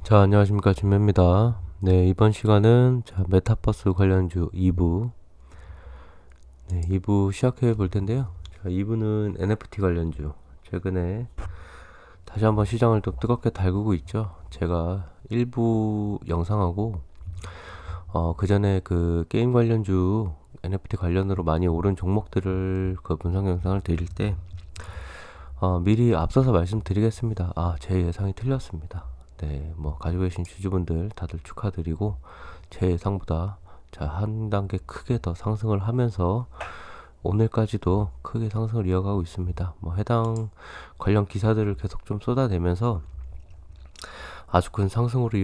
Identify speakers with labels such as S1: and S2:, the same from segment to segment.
S1: 자, 안녕하십니까. 진매입니다. 네, 이번 시간은 메타버스 관련주 2부. 네, 2부 시작해 볼 텐데요. 자, 2부는 NFT 관련주. 최근에 다시 한번 시장을 좀 뜨겁게 달구고 있죠. 제가 1부 영상하고, 그 전에 그 게임 관련주 NFT 관련으로 많이 오른 종목들을 그 분석 영상을 드릴 때, 미리 앞서서 말씀드리겠습니다. 제 예상이 틀렸습니다. 네, 뭐 가지고 계신 주주분들 다들 축하드리고 제 예상보다 한 단계 크게 더 상승을 하면서 오늘까지도 크게 상승을 이어가고 있습니다. 뭐 해당 관련 기사들을 계속 좀 쏟아내면서 아주 큰 상승으로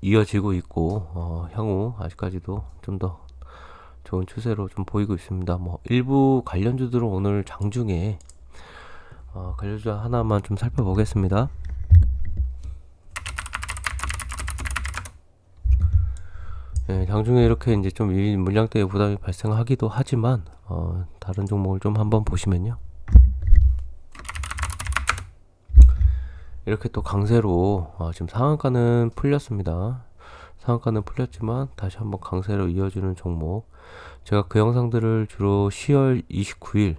S1: 이어지고 있고 향후 아직까지도 좀 더 좋은 추세로 좀 보이고 있습니다. 뭐 일부 관련주들은 오늘 장중에 관련주 하나만 좀 살펴보겠습니다. 네, 장중에 이렇게 이제 좀 물량대의 부담이 발생하기도 하지만 다른 종목을 좀 한번 보시면요. 이렇게 또 강세로 지금 상한가는 풀렸습니다. 상한가는 풀렸지만 다시 한번 강세로 이어지는 종목. 제가 그 영상들을 주로 10월 29일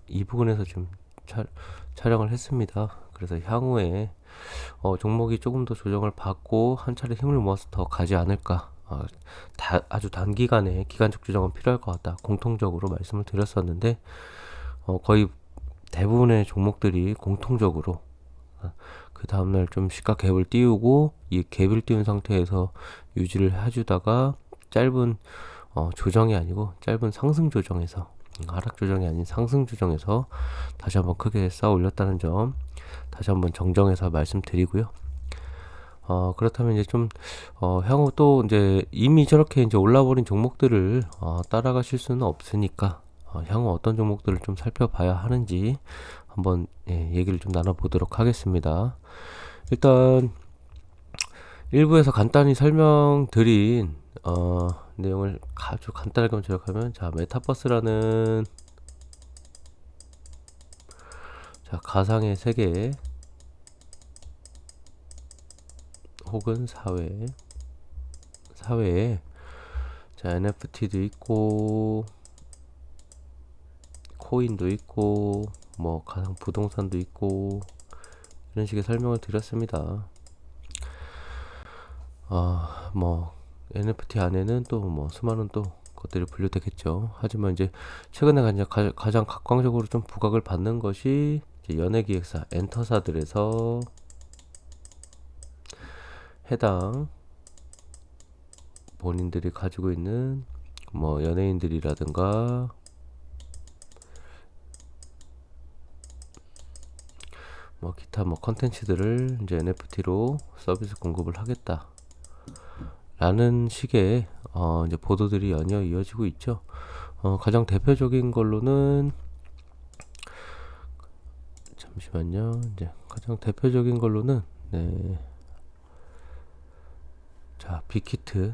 S1: 이 부분에서 지금 촬영을 했습니다. 그래서 향후에 종목이 조금 더 조정을 받고 한 차례 힘을 모아서 더 가지 않을까. 아주 단기간에 기간적 조정은 필요할 것 같다. 공통적으로 말씀을 드렸었는데 거의 대부분의 종목들이 공통적으로 그 다음날 좀 시가 갭을 띄우고 이 갭을 띄운 상태에서 유지를 해주다가 짧은 조정이 아니고 짧은 상승 조정에서 하락 조정이 아닌 상승 조정에서 다시 한번 크게 쌓아 올렸다는 점 다시 한번 정정해서 말씀드리고요. 그렇다면 이제 좀 향후 또 이제 이미 저렇게 이제 올라버린 종목들을 따라가실 수는 없으니까 향후 어떤 종목들을 좀 살펴봐야 하는지 한번 얘기를 좀 나눠보도록 하겠습니다. 일단 일부에서 간단히 설명드린 내용을 아주 간단하게 요약하면 메타버스라는 가상의 세계 혹은 사회에 NFT도 있고 코인도 있고 뭐 가상 부동산도 있고 이런 식의 설명을 드렸습니다. 뭐 NFT 안에는 또 뭐 수많은 또 것들이 분류되겠죠. 하지만 이제 최근에 가장 각광적으로 좀 부각을 받는 것이 이제 연예기획사 엔터사들에서 해당 본인들이 가지고 있는 뭐 연예인들이라든가 뭐 기타 뭐 컨텐츠들을 이제 NFT로 서비스 공급을 하겠다 라는 식의 이제 보도들이 연이어 이어지고 있죠. 가장 대표적인 걸로는 잠시만요. 이제 가장 대표적인 걸로는 네. 빅히트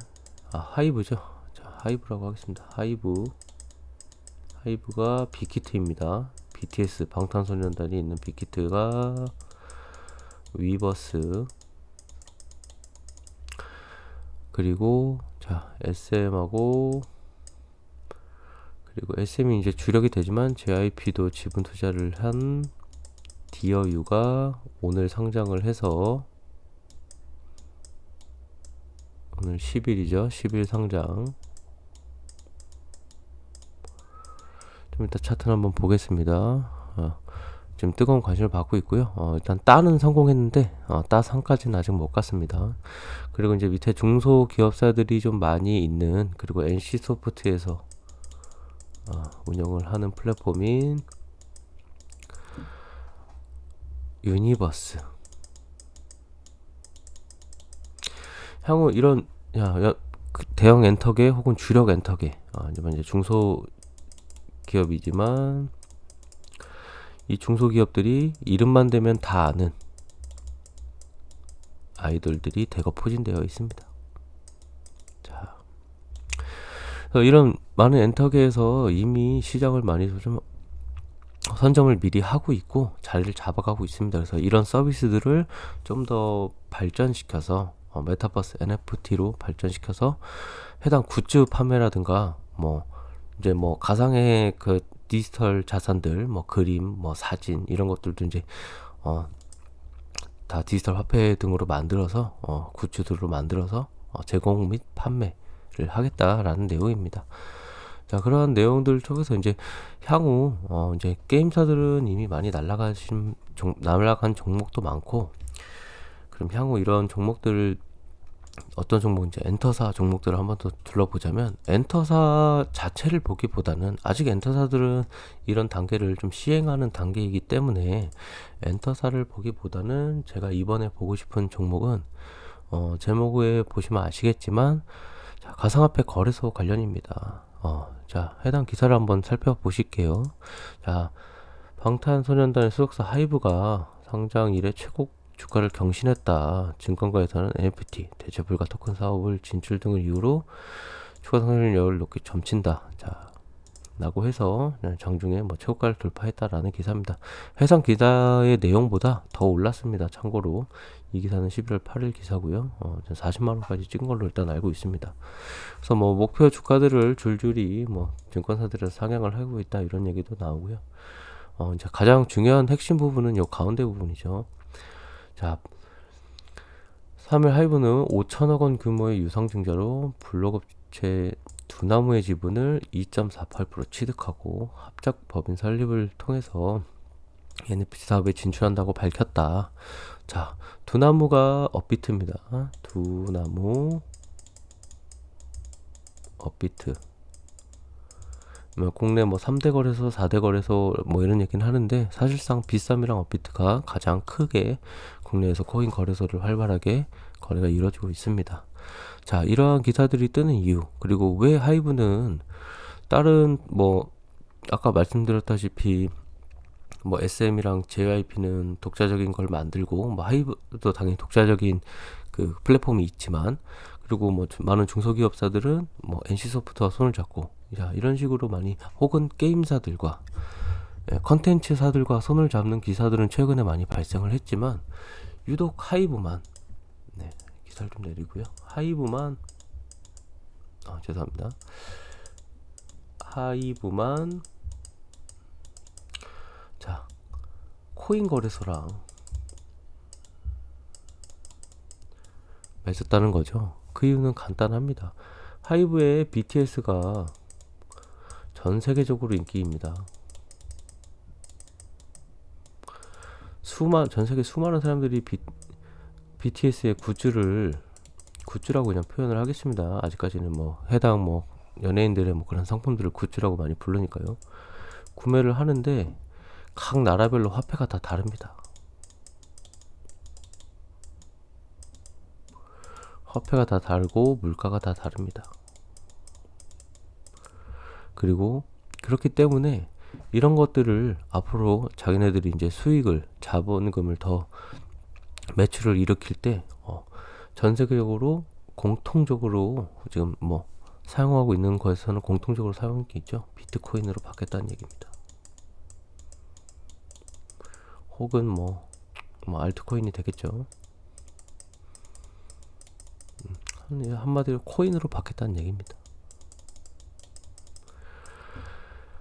S1: 하이브죠. 하이브라고 하겠습니다. 하이브가 빅히트입니다. BTS 방탄소년단이 있는 빅히트가 위버스 그리고 SM하고 그리고 SM이 이제 주력이 되지만 JYP도 지분 투자를 한 디어유가 오늘 상장을 해서 오늘 10일이죠. 10일 상장. 좀 이따 차트를 한번 보겠습니다. 지금 뜨거운 관심을 받고 있고요. 일단 따는 성공했는데 따상까지는 아직 못 갔습니다. 그리고 이제 밑에 중소기업사들이 좀 많이 있는 그리고 NC소프트에서 운영을 하는 플랫폼인 유니버스. 향후 이런 대형 엔터계 혹은 주력 엔터계 아니면 이제 중소기업이지만 이 중소기업들이 이름만 대면 다 아는 아이돌들이 대거 포진되어 있습니다. 이런 많은 엔터계에서 이미 시장을 많이 좀 선점을 미리 하고 있고 자리를 잡아가고 있습니다. 그래서 이런 서비스들을 좀 더 발전시켜서 메타버스 NFT로 발전시켜서 해당 굿즈 판매라든가 뭐 이제 뭐 가상의 그 디지털 자산들 뭐 그림 뭐 사진 이런 것들도 이제 다 디지털 화폐 등으로 만들어서 굿즈들로 만들어서 제공 및 판매를 하겠다라는 내용입니다. 자, 그런 내용들 속에서 이제 향후 이제 게임사들은 이미 많이 날아간 종목도 많고, 그럼 향후 이런 종목들을 어떤 종목 이제 엔터사 종목들을 한번 더 둘러보자면, 엔터사 자체를 보기보다는 아직 엔터사들은 이런 단계를 좀 시행하는 단계이기 때문에 엔터사를 보기보다는 제가 이번에 보고 싶은 종목은 제목에 보시면 아시겠지만 자, 가상화폐 거래소 관련입니다. 자, 해당 기사를 한번 살펴보실게요. 자, 방탄소년단의 소속사 하이브가 상장 이래 최고 주가를 경신했다. 증권가에서는 NFT, 대체 불가 토큰 사업을 진출 등을 이유로 추가 상승률을 높게 점친다. 자, 라고 해서 장중에 뭐 최고가를 돌파했다라는 기사입니다. 해당 기사의 내용보다 더 올랐습니다. 참고로 이 기사는 11월 8일 기사고요. 40만 원까지 찍은 걸로 일단 알고 있습니다. 그래서 뭐 목표 주가들을 줄줄이 뭐 증권사들에서 상향을 하고 있다 이런 얘기도 나오고요. 이제 가장 중요한 핵심 부분은 요 가운데 부분이죠. 자, 3일 하이브는 5천억 원 규모의 유상증자로 블록업체 두나무의 지분을 2.48% 취득하고 합작 법인 설립을 통해서 NFT 사업에 진출한다고 밝혔다. 자, 두나무가 업비트입니다. 두나무 업비트. 국내 뭐 3대 거래소, 4대 거래소 뭐 이런 얘기는 하는데, 사실상 비쌈이랑 업비트가 가장 크게 국내에서 코인 거래소를 활발하게 거래가 이루어지고 있습니다. 자, 이러한 기사들이 뜨는 이유, 그리고 왜 하이브는 다른 뭐 아까 말씀드렸다시피 뭐 SM이랑 JYP는 독자적인 걸 만들고, 뭐 하이브도 당연히 독자적인 그 플랫폼이 있지만, 그리고 뭐 많은 중소기업사들은 뭐 NC소프트와 손을 잡고, 자, 이런 식으로 많이, 혹은 게임사들과 컨텐츠사들과 손을 잡는 기사들은 최근에 많이 발생을 했지만, 유독 하이브만, 네, 기사를 좀 내리고요. 하이브만, 죄송합니다. 하이브만, 자, 코인 거래소랑 맺었다는 거죠. 그 이유는 간단합니다. 하이브의 BTS가 전 세계적으로 인기입니다. 전 세계 수많은 사람들이 BTS의 굿즈라고 그냥 표현을 하겠습니다. 아직까지는 뭐 해당 뭐 연예인들의 뭐 그런 상품들을 굿즈라고 많이 부르니까요. 구매를 하는데 각 나라별로 화폐가 다 다릅니다. 화폐가 다 다르고 물가가 다 다릅니다. 그리고 그렇기 때문에 이런 것들을 앞으로 자기네들이 이제 수익을, 자본금을 더 매출을 일으킬 때 전 세계적으로 공통적으로 지금 뭐 사용하고 있는 거에서는 공통적으로 사용하는 게 있죠. 비트코인으로 바뀌었다는 얘기입니다. 혹은 뭐 알트코인이 되겠죠. 한마디로 코인으로 바뀌었다는 얘기입니다.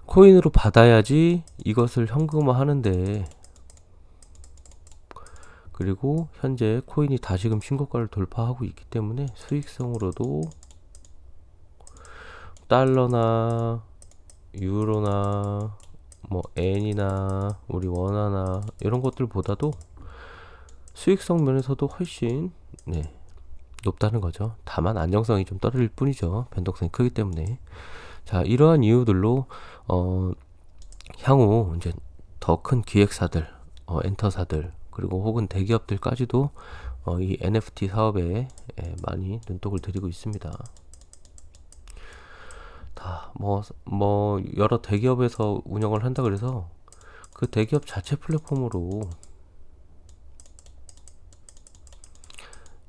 S1: 코인으로 받아야지 이것을 현금화 하는데, 그리고 현재 코인이 다시금 신고가를 돌파하고 있기 때문에 수익성으로도 달러나 유로나 뭐 엔이나 우리 원화나 이런 것들보다도 수익성 면에서도 훨씬 높다는 거죠. 다만 안정성이 좀 떨어질 뿐이죠. 변동성이 크기 때문에. 자, 이러한 이유들로 향후 이제 더 큰 기획사들, 엔터사들, 그리고 혹은 대기업들까지도 이 NFT 사업에 많이 눈독을 들이고 있습니다. 다 뭐 여러 대기업에서 운영을 한다 그래서 그 대기업 자체 플랫폼으로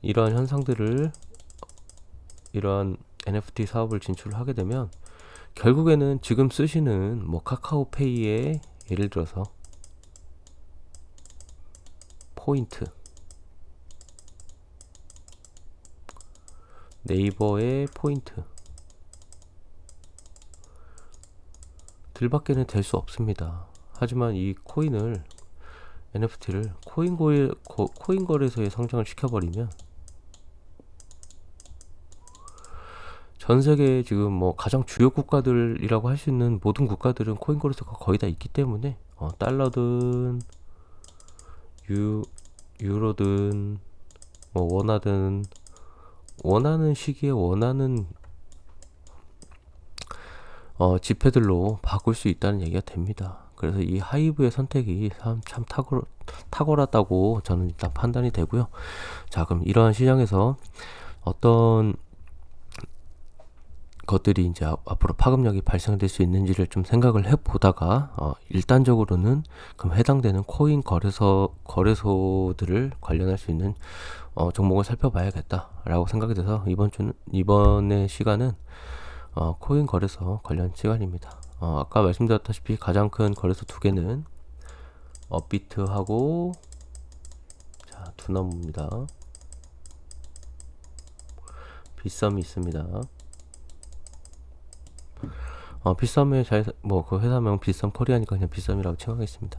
S1: 이러한 현상들을, 이러한 NFT 사업을 진출을 하게 되면 결국에는 지금 쓰시는 뭐 카카오페이의 예를 들어서 포인트, 네이버의 포인트 들밖에는 될 수 없습니다. 하지만 이 코인을 NFT를 코인 거래소에 상장을 시켜버리면 전 세계 지금 뭐 가장 주요 국가들이라고 할 수 있는 모든 국가들은 코인 거래소가 거의 다 있기 때문에 달러든 유로든 뭐 원하는 시기에 원하는 지폐들로 바꿀 수 있다는 얘기가 됩니다. 그래서 이 하이브의 선택이 참 탁월하다고 저는 일단 판단이 되고요. 자, 그럼 이러한 시장에서 어떤 것들이 이제 앞으로 파급력이 발생될 수 있는지를 좀 생각을 해보다가 일단적으로는 그럼 해당되는 코인 거래소들을 관련할 수 있는 종목을 살펴봐야겠다라고 생각이 돼서 이번에 시간은 코인 거래소 관련 시간입니다. 아까 말씀드렸다시피 가장 큰 거래소 두 개는 업비트하고 두나무입니다. 빗썸이 있습니다. 빗썸의 그 회사명 빗썸 코리아니까 그냥 빗썸이라고 칭하겠습니다.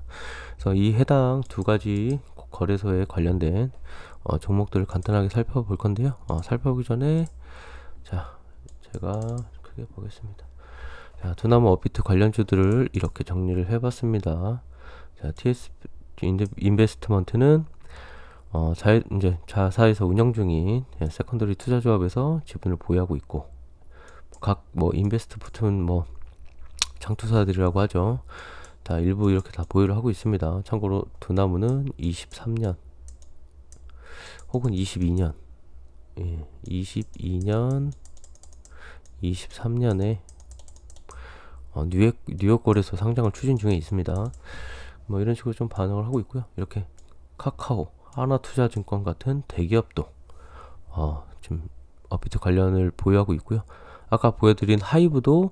S1: 그래서 이 해당 두 가지 거래소에 관련된 종목들을 간단하게 살펴볼 건데요. 살펴보기 전에 제가 크게 보겠습니다. 두나무 업비트 관련주들을 이렇게 정리를 해봤습니다. TS 인베스트먼트는 이제 자사에서 운영 중인 세컨더리 투자조합에서 지분을 보유하고 있고, 각 인베스트먼트는 장투사들이라고 하죠. 다 일부 이렇게 다 보유를 하고 있습니다. 참고로 두나무는 23년 혹은 22년, 23년에 뉴욕 거래소 상장을 추진 중에 있습니다. 이런 식으로 좀 반응을 하고 있고요. 이렇게 카카오, 하나투자증권 같은 대기업도 지금 업비트 관련을 보유하고 있고요. 아까 보여드린 하이브도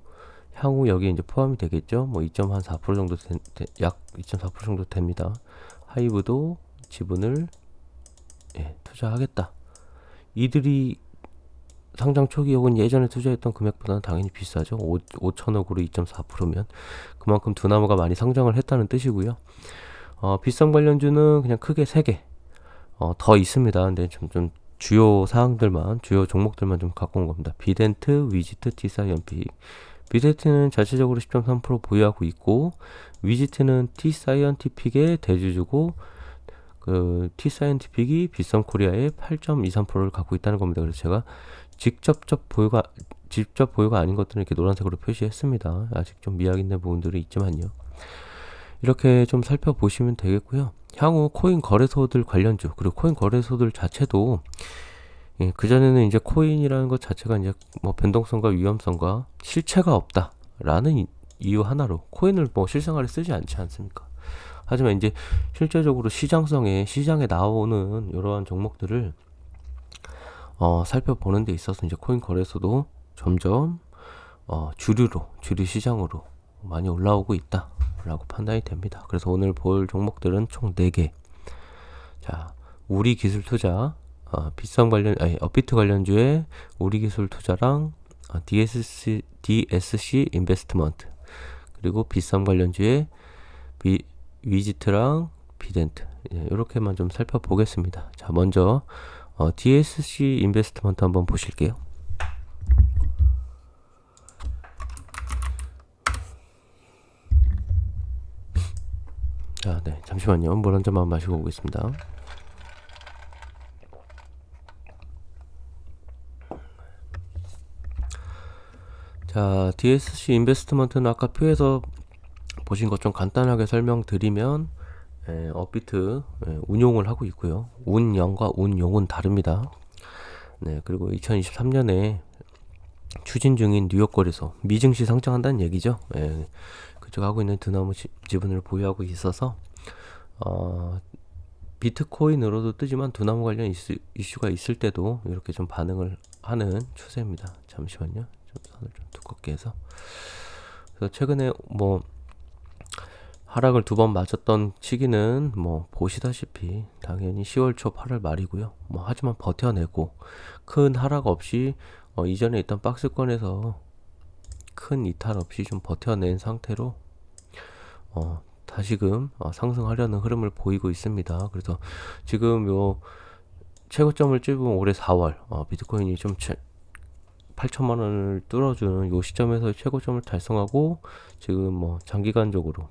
S1: 향후 여기에 이제 포함이 되겠죠. 2.4% 정도 약 2.4% 정도 됩니다. 하이브도 지분을 투자하겠다. 이들이 상장 초기 혹은 예전에 투자했던 금액보다는 당연히 비싸죠. 5천억으로 2.4%면 그만큼 두나무가 많이 상장을 했다는 뜻이고요. 빗썸 관련주는 그냥 크게 3개 더 있습니다. 근데 좀 주요 종목들만 좀 갖고 온 겁니다. 비덴트, 위지트, T사이언픽. 비덴트는 자체적으로 10.3% 보유하고 있고, 위지트는 T사이언티픽의 대주주고, 그 T사이언티픽이 빗썸 코리아의 8.23%를 갖고 있다는 겁니다. 그래서 제가 직접 보유가 아닌 것들은 이렇게 노란색으로 표시했습니다. 아직 좀 미약 있는 부분들이 있지만요. 이렇게 좀 살펴보시면 되겠고요. 향후 코인 거래소들 관련주, 그리고 코인 거래소들 자체도 그전에는 이제 코인이라는 것 자체가 이제 변동성과 위험성과 실체가 없다라는 이유 하나로 코인을 실생활에 쓰지 않지 않습니까? 하지만 이제 실제적으로 시장에 나오는 이러한 종목들을 살펴보는 데 있어서 이제 코인 거래소도 점점 주류 시장으로 많이 올라오고 있다라고 판단이 됩니다. 그래서 오늘 볼 종목들은 총 4개. 우리 기술 투자, 업비트 관련주의 우리 기술 투자랑 DSC 인베스트먼트, 그리고 빗썸 관련주의 위지트랑 비덴트, 이렇게만 좀 살펴보겠습니다. 먼저 DSC 인베스트먼트 한번 보실게요. 잠시만요. 물 한 잔만 마시고 오겠습니다. DSC 인베스트먼트는 아까 표에서 보신 것 좀 간단하게 설명드리면 업비트 운용을 하고 있고요. 운영과 운용은 다릅니다. 그리고 2023년에 추진 중인 뉴욕 거래소 미증시 상장한다는 얘기죠. 그쪽 하고 있는 두나무 지분을 보유하고 있어서 비트코인으로도 뜨지만 두나무 관련 이슈가 있을 때도 이렇게 좀 반응을 하는 추세입니다. 잠시만요. 좀 선을 좀 두껍게 해서. 그래서 최근에 하락을 두 번 맞았던 시기는 뭐 보시다시피 당연히 10월 초 8월 말이고요. 뭐 하지만 버텨내고 큰 하락 없이 이전에 있던 박스권에서 큰 이탈 없이 좀 버텨낸 상태로 다시금 상승하려는 흐름을 보이고 있습니다. 그래서 지금 요 최고점을 찍은 올해 4월 비트코인이 좀 8천만 원을 뚫어주는 요 시점에서 최고점을 달성하고 지금 뭐 장기간적으로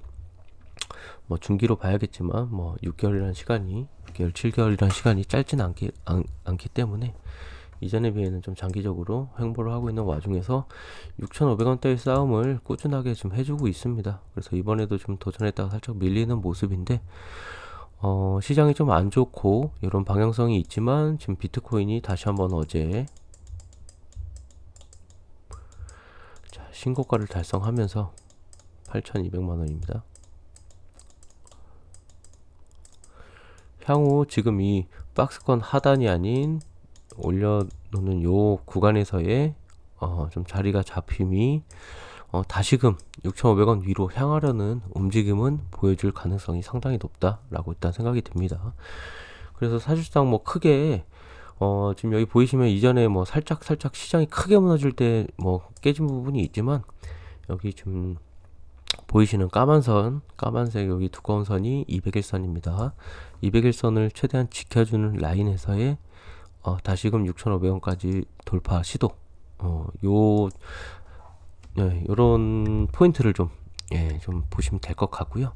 S1: 뭐 중기로 봐야겠지만 뭐 6개월, 7개월이라는 시간이 짧진 않기 때문에 이전에 비해는 좀 장기적으로 횡보를 하고 있는 와중에서 6,500원대의 싸움을 꾸준하게 좀 해주고 있습니다. 그래서 이번에도 좀 도전했다가 살짝 밀리는 모습인데 시장이 좀 안 좋고 이런 방향성이 있지만 지금 비트코인이 다시 한번 어제 신고가를 달성하면서 8,200만 원입니다. 향후 지금 이 박스권 하단이 아닌 올려놓는 요 구간에서의 좀 자리가 잡힘이 다시금 6,500원 위로 향하려는 움직임은 보여줄 가능성이 상당히 높다라고 일단 생각이 듭니다. 그래서 사실상 뭐 크게 지금 여기 보이시면 이전에 뭐 살짝 시장이 크게 무너질 때 뭐 깨진 부분이 있지만 여기 좀 보이시는 까만색 여기 두꺼운 선이 200일선입니다. 200일선을 최대한 지켜주는 라인에서의 다시금 6,500원까지 돌파 시도 요런 포인트를 좀 보시면 될 것 같고요.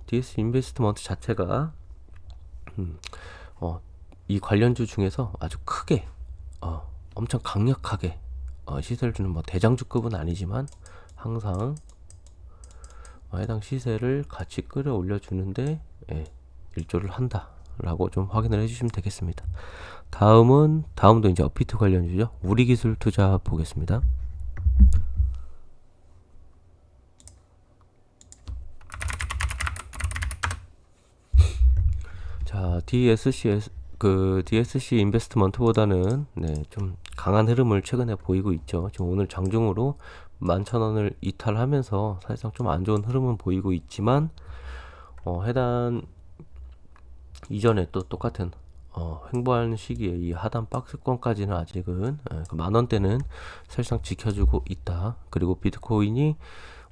S1: DS 인베스트먼트 자체가 이 관련주 중에서 아주 크게 엄청 강력하게 시세를 주는 뭐 대장주급은 아니지만 항상 해당 시세를 같이 끌어올려 주는데 일조를 한다 라고 좀 확인을 해주시면 되겠습니다. 다음도 이제 업비트 관련주죠. 우리기술 투자 보겠습니다. 자, DSC 인베스트먼트보다는 좀 강한 흐름을 최근에 보이고 있죠. 지금 오늘 장중으로 11,000원을 이탈하면서 사실상 좀 안 좋은 흐름은 보이고 있지만 해당 이전에 또 똑같은 횡보하는 시기에 이 하단 박스권까지는 아직은 그 만원대는 사실상 지켜주고 있다. 그리고 비트코인이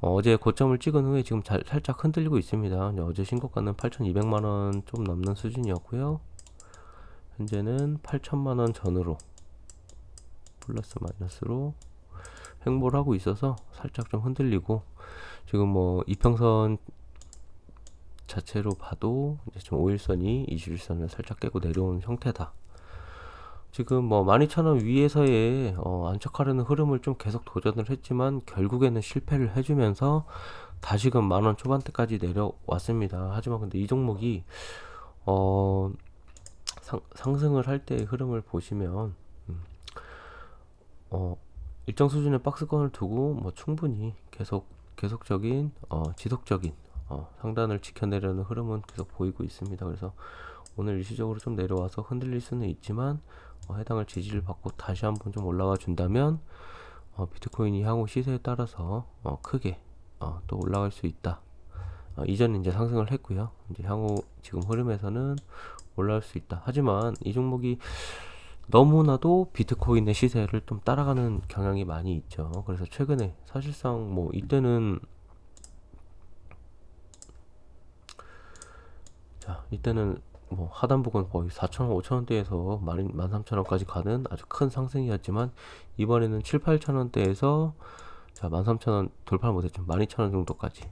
S1: 어제 고점을 찍은 후에 지금 살짝 흔들리고 있습니다. 어제 신고가는 8,200만원 좀 넘는 수준이었고요. 현재는 8천만원 전으로 플러스 마이너스로 횡보를 하고 있어서 살짝 좀 흔들리고 지금 뭐 이평선 자체로 봐도 이제 좀 5일선이 21선을 살짝 깨고 내려온 형태다. 지금 뭐 12,000원 위에서의 안착하려는 흐름을 좀 계속 도전을 했지만 결국에는 실패를 해주면서 다시금 만원 초반대까지 내려왔습니다. 하지만 근데 이 종목이 상승을 할 때의 흐름을 보시면 일정 수준의 박스권을 두고 뭐 충분히 계속적인 지속적인 상단을 지켜내려는 흐름은 계속 보이고 있습니다. 그래서 오늘 일시적으로 좀 내려와서 흔들릴 수는 있지만 해당을 지지를 받고 다시 한번 좀 올라와 준다면 비트코인이 향후 시세에 따라서 크게 또 올라갈 수 있다. 이전에 이제 상승을 했고요. 이제 향후 지금 흐름에서는 올라갈 수 있다. 하지만 이 종목이 너무나도 비트코인의 시세를 좀 따라가는 경향이 많이 있죠. 그래서 최근에 사실상 뭐 이때는 뭐 하단 부근 거의 4,000원, 5,000원대에서 13,000원까지 가는 아주 큰 상승이었지만 이번에는 7, 8,000원대에서 13,000원 돌파를 못했죠. 12,000원 정도까지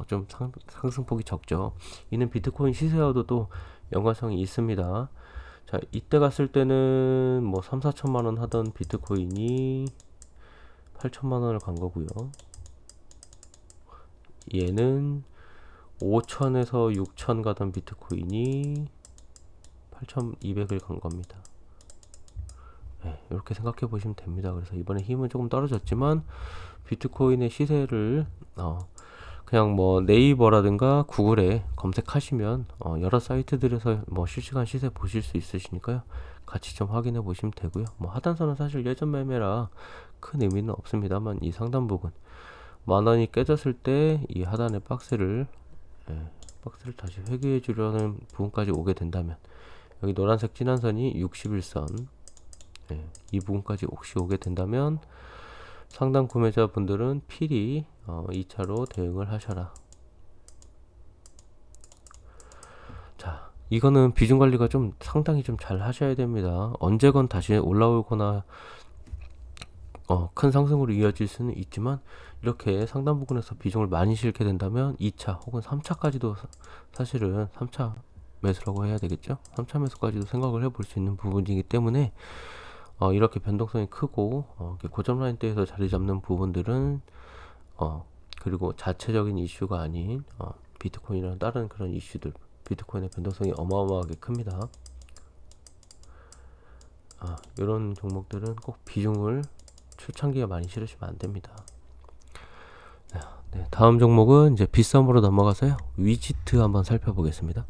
S1: 좀 상승폭이 적죠. 이는 비트코인 시세와도 또 연관성이 있습니다. 자, 이때 갔을 때는 뭐 3, 4천만원 하던 비트코인이 8천만원을 간 거고요. 얘는 5천에서 6천 가던 비트코인이 8,200을 간 겁니다. 이렇게 생각해 보시면 됩니다. 그래서 이번에 힘은 조금 떨어졌지만 비트코인의 시세를 그냥 뭐 네이버라든가 구글에 검색하시면 여러 사이트들에서 뭐 실시간 시세 보실 수 있으시니까요. 같이 좀 확인해 보시면 되고요. 뭐 하단선은 사실 예전 매매라 큰 의미는 없습니다만 이 상단 부분 만원이 깨졌을 때 이 하단의 박스를 다시 회귀해 주려는 부분까지 오게 된다면, 여기 노란색 진한 선이 61선, 이 부분까지 혹시 오게 된다면 상단 구매자분들은 필히 2차로 대응을 하셔라. 자, 이거는 비중 관리가 좀 상당히 좀 잘 하셔야 됩니다. 언제건 다시 올라오거나 큰 상승으로 이어질 수는 있지만, 이렇게 상단 부분에서 비중을 많이 실게 된다면 2차 혹은 3차까지도 사실은 3차 매수라고 해야 되겠죠. 3차 매수까지도 생각을 해볼 수 있는 부분이기 때문에 이렇게 변동성이 크고 고점 라인대에서 자리 잡는 부분들은 그리고 자체적인 이슈가 아닌 비트코인이나 다른 그런 이슈들, 비트코인의 변동성이 어마어마하게 큽니다. 이런 종목들은 꼭 비중을 초창기에 많이 실으시면 안 됩니다. 네, 다음 종목은 이제 빗썸으로 넘어가서요. 위지트 한번 살펴보겠습니다.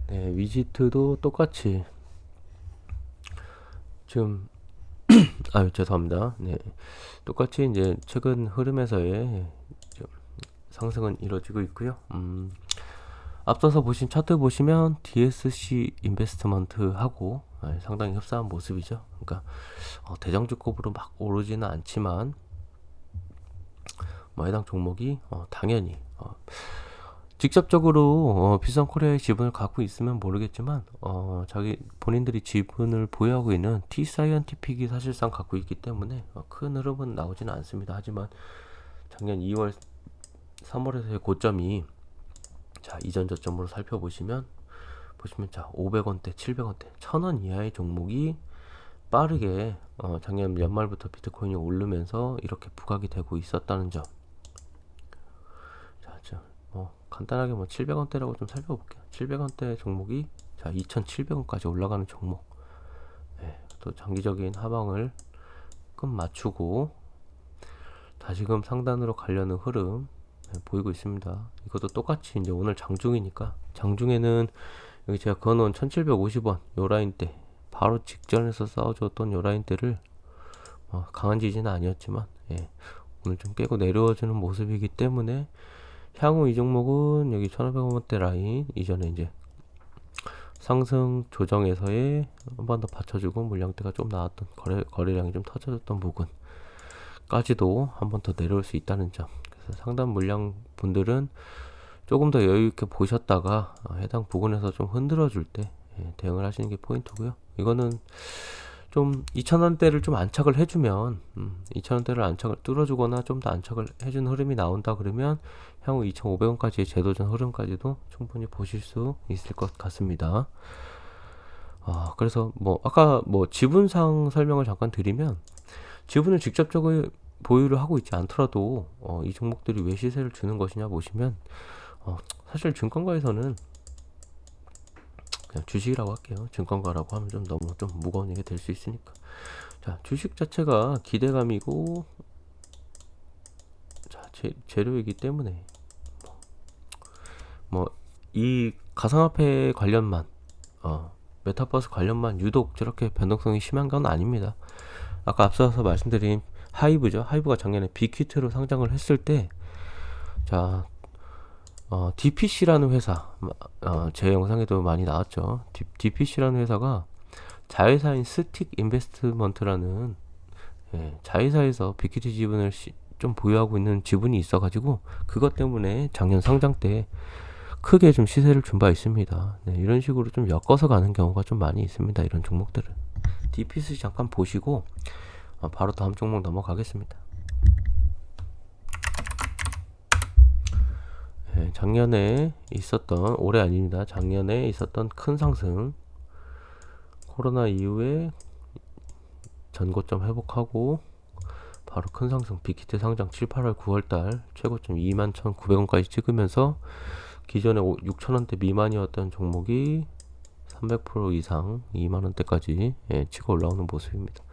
S1: 네, 위지트도 똑같이 지금 죄송합니다. 네, 똑같이 이제 최근 흐름에서의 상승은 이루어지고 있고요. 앞서서 보신 차트 보시면 DSC 인베스트먼트하고 상당히 흡사한 모습이죠. 그러니까 대장주급으로 막 오르지는 않지만 해당 종목이 당연히 직접적으로 비썸코리아의 지분을 갖고 있으면 모르겠지만 자기 본인들이 지분을 보유하고 있는 T사이언티픽이 사실상 갖고 있기 때문에 큰 흐름은 나오지는 않습니다. 하지만 작년 2월 3월에서의 고점이, 자, 이전 저점으로 살펴보시면 자, 500원대, 700원대, 1000원 이하의 종목이 빠르게 작년 연말부터 비트코인이 오르면서 이렇게 부각이 되고 있었다는 점. 자, 간단하게 700원대라고 좀 살펴볼게요. 700원대 종목이 자 2,700원까지 올라가는 종목. 또 장기적인 하방을 끝 맞추고 다시금 상단으로 가려는 흐름 보이고 있습니다. 이것도 똑같이 이제 오늘 장중이니까, 장중에는 여기 제가 그어놓은 1750원 요 라인대, 바로 직전에서 싸워줬던 요 라인대를 강한 지지는 아니었지만 오늘 좀 깨고 내려와주는 모습이기 때문에 향후 이 종목은 여기 1500원대 라인 이전에 이제 상승 조정에서의 한 번 더 받쳐주고 물량대가 좀 나왔던 거래량이 좀 터져졌던 부분까지도 한 번 더 내려올 수 있다는 점. 그래서 상단 물량 분들은 조금 더 여유 있게 보셨다가 해당 부분에서 좀 흔들어 줄 때 대응을 하시는 게 포인트고요. 이거는 좀 2,000원대를 좀 안착을 해주면 2,000원대를 안착을 뚫어주거나 좀 더 안착을 해주는 흐름이 나온다 그러면 향후 2,500원까지의 재도전 흐름까지도 충분히 보실 수 있을 것 같습니다. 그래서 아까 지분상 설명을 잠깐 드리면, 지분을 직접적으로 보유를 하고 있지 않더라도 이 종목들이 왜 시세를 주는 것이냐 보시면 사실 증권가에서는 그냥 주식이라고 할게요. 증권가라고 하면 좀 너무 좀 무거운 얘기 될 수 있으니까. 자, 주식 자체가 기대감이고, 자, 재료이기 때문에 이 가상화폐 관련만 메타버스 관련만 유독 저렇게 변동성이 심한 건 아닙니다. 아까 앞서서 말씀드린 하이브죠. 하이브가 작년에 빅히트로 상장을 했을 때, 자, DPC라는 회사, 제 영상에도 많이 나왔죠. DPC라는 회사가 자회사인 스틱 인베스트먼트라는 자회사에서 빅히트 지분을 좀 보유하고 있는 지분이 있어가지고 그것 때문에 작년 상장 때 크게 좀 시세를 준 바 있습니다. 이런 식으로 좀 엮어서 가는 경우가 좀 많이 있습니다. 이런 종목들은. DPC 잠깐 보시고 바로 다음 종목 넘어가겠습니다. 작년에 있었던, 올해 아닙니다. 작년에 있었던 큰 상승, 코로나 이후에 전고점 회복하고 바로 큰 상승, 빅히트 상장 7, 8월, 9월달 최고점 21,900원까지 찍으면서 기존에 6,000원대 미만이었던 종목이 300% 이상 2만원대까지 치고 올라오는 모습입니다.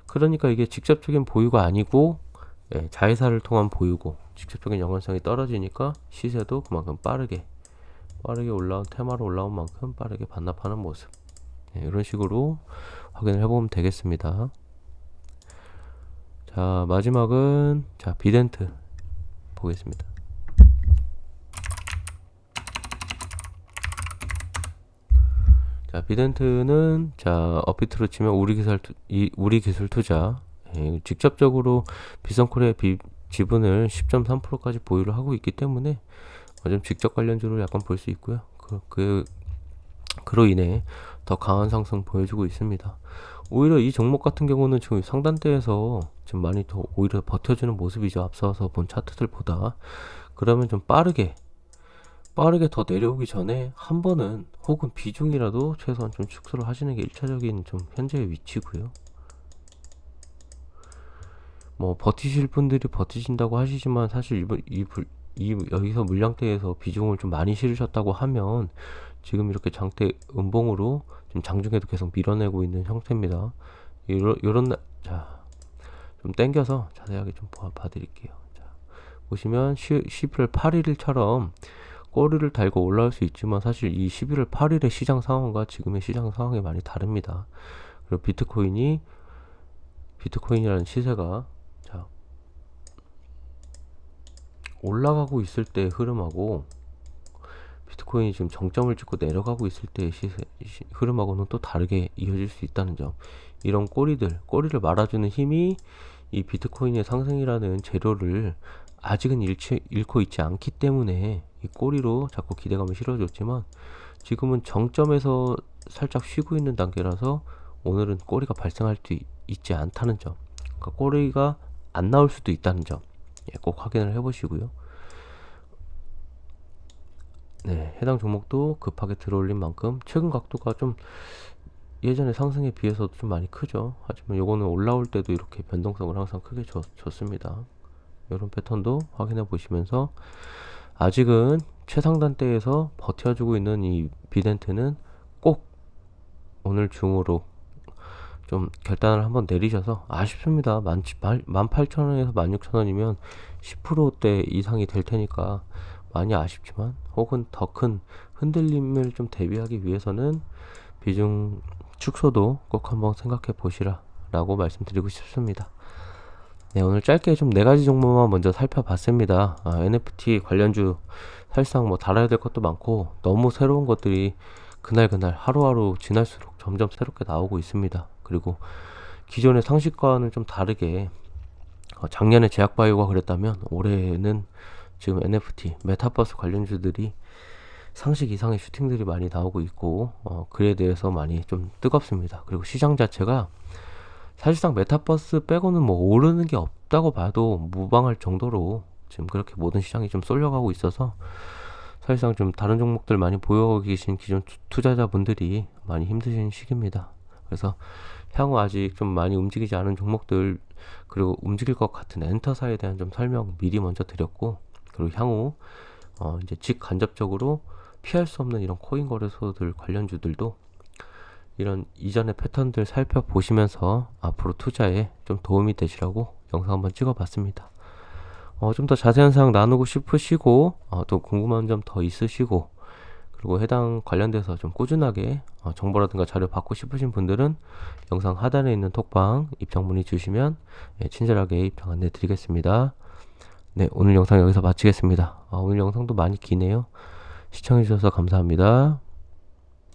S1: 그러니까 이게 직접적인 보유가 아니고 자회사를 통한 보유고 직접적인 연관성이 떨어지니까 시세도 그만큼 빠르게 올라온, 테마로 올라온 만큼 빠르게 반납하는 모습. 이런 식으로 확인을 해보면 되겠습니다. 자, 마지막은 자 비덴트 보겠습니다. 자, 비덴트는 자 업비트로 치면 우리 기술 투자 직접적으로 비선콜의 지분을 10.3%까지 보유를 하고 있기 때문에 좀 직접 관련주로 약간 볼 수 있고요. 그로 인해 더 강한 상승 보여주고 있습니다. 오히려 이 종목 같은 경우는 지금 상단대에서 지금 많이 더 오히려 버텨주는 모습이죠. 앞서서 본 차트들보다. 그러면 좀 빠르게 더 내려오기 전에 한 번은 혹은 비중이라도 최소한 좀 축소를 하시는 게 1차적인 좀 현재의 위치고요. 뭐 버티실 분들이 버티신다고 하시지만 사실 여기서 물량대에서 비중을 좀 많이 실으셨다고 하면 지금 이렇게 장대 음봉으로 지금 장중에도 계속 밀어내고 있는 형태입니다. 자, 좀 땡겨서 자세하게 좀 봐드릴게요. 자, 보시면 11월 8일처럼 꼬리를 달고 올라올 수 있지만 사실 이 11월 8일의 시장 상황과 지금의 시장 상황이 많이 다릅니다. 그리고 비트코인이라는 시세가 자, 올라가고 있을 때의 흐름하고 비트코인이 지금 정점을 찍고 내려가고 있을 때의 흐름하고는 또 다르게 이어질 수 있다는 점. 이런 꼬리를 말아주는 힘이 이 비트코인의 상승이라는 재료를 아직은 잃고 있지 않기 때문에 이 꼬리로 자꾸 기대감을 실어줬지만 지금은 정점에서 살짝 쉬고 있는 단계라서 오늘은 꼬리가 발생할 수 있지 않다는 점. 그러니까 꼬리가 안 나올 수도 있다는 점. 꼭 확인을 해보시고요. 네, 해당 종목도 급하게 들어올린 만큼 최근 각도가 좀 예전의 상승에 비해서도 좀 많이 크죠. 하지만 요거는 올라올 때도 이렇게 변동성을 항상 크게 줬습니다. 이런 패턴도 확인해 보시면서 아직은 최상단대에서 버텨주고 있는 이 비덴트는 꼭 오늘 중으로 좀 결단을 한번 내리셔서 아쉽습니다. 18,000원에서 16,000원이면 10%대 이상이 될 테니까 많이 아쉽지만 혹은 더 큰 흔들림을 좀 대비하기 위해서는 비중 축소도 꼭 한번 생각해 보시라 라고 말씀드리고 싶습니다. 네, 오늘 짧게 좀 4가지 종목만 먼저 살펴봤습니다. NFT 관련주 사실상 뭐 달아야 될 것도 많고 너무 새로운 것들이 그날 하루하루 지날수록 점점 새롭게 나오고 있습니다. 그리고 기존의 상식과는 좀 다르게 작년에 제약바이오가 그랬다면 올해는 지금 NFT, 메타버스 관련주들이 상식 이상의 슈팅들이 많이 나오고 있고 그에 대해서 많이 좀 뜨겁습니다. 그리고 시장 자체가 사실상 메타버스 빼고는 뭐 오르는 게 없다고 봐도 무방할 정도로 지금 그렇게 모든 시장이 좀 쏠려가고 있어서 사실상 좀 다른 종목들 많이 보유하고 계신 기존 투자자분들이 많이 힘드신 시기입니다. 그래서 향후 아직 좀 많이 움직이지 않은 종목들 그리고 움직일 것 같은 엔터사에 대한 좀 설명 미리 먼저 드렸고 그리고 향후 이제 직간접적으로 피할 수 없는 이런 코인 거래소들 관련주들도 이런 이전의 패턴들 살펴보시면서 앞으로 투자에 좀 도움이 되시라고 영상 한번 찍어봤습니다. 좀 더 자세한 사항 나누고 싶으시고 또 궁금한 점 더 있으시고 그리고 해당 관련돼서 좀 꾸준하게 정보라든가 자료 받고 싶으신 분들은 영상 하단에 있는 톡방 입장 문의 주시면 친절하게 입장 안내 드리겠습니다. 네, 오늘 영상 여기서 마치겠습니다. 오늘 영상도 많이 기네요. 시청해주셔서 감사합니다.